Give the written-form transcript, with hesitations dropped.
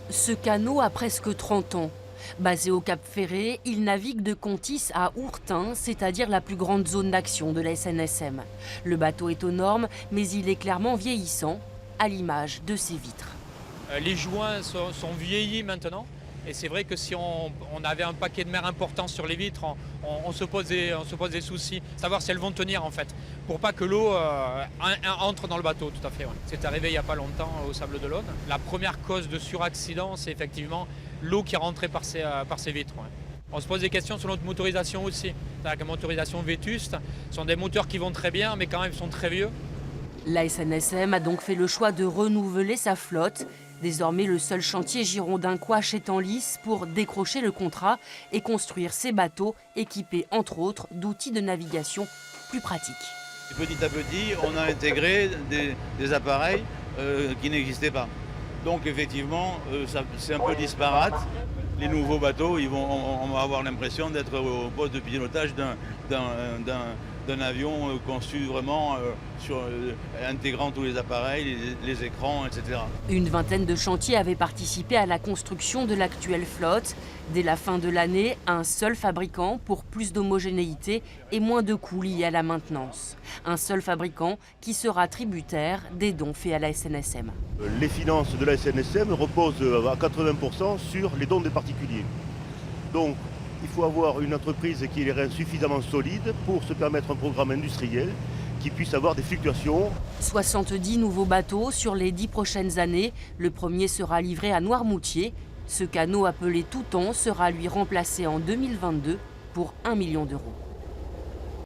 Ce canot a presque 30 ans. Basé au Cap Ferré, il navigue de Contis à Ourtin, c'est-à-dire la plus grande zone d'action de la SNSM. Le bateau est aux normes, mais il est clairement vieillissant, à l'image de ses vitres. Les joints sont vieillis maintenant. Et c'est vrai que si on avait un paquet de mer important sur les vitres, on se pose des soucis, savoir si elles vont tenir en fait, pour pas que l'eau entre dans le bateau, tout à fait. Ouais. C'est arrivé il n'y a pas longtemps au Sable d'Olonne. La première cause de suraccident, c'est effectivement l'eau qui est rentrée par ces vitres. Ouais. On se pose des questions sur notre motorisation aussi. La motorisation vétuste, ce sont des moteurs qui vont très bien, mais quand même sont très vieux. La SNSM a donc fait le choix de renouveler sa flotte. Désormais, le seul chantier girondin-Couache est en lice pour décrocher le contrat et construire ses bateaux équipés, entre autres, d'outils de navigation plus pratiques. Petit à petit, on a intégré des appareils qui n'existaient pas. Donc effectivement, c'est un peu disparate. Les nouveaux bateaux, on va avoir l'impression d'être au poste de pilotage d'un avion conçu vraiment intégrant tous les appareils, les écrans, etc. Une vingtaine de chantiers avaient participé à la construction de l'actuelle flotte. Dès la fin de l'année, un seul fabricant pour plus d'homogénéité et moins de coûts liés à la maintenance. Un seul fabricant qui sera tributaire des dons faits à la SNSM. Les finances de la SNSM reposent à 80% sur les dons des particuliers. Donc, il faut avoir une entreprise qui ait les reins suffisamment solides pour se permettre un programme industriel qui puisse avoir des fluctuations. 70 nouveaux bateaux sur les 10 prochaines années. Le premier sera livré à Noirmoutier. Ce canot appelé Touton sera lui remplacé en 2022 pour 1 million d'euros.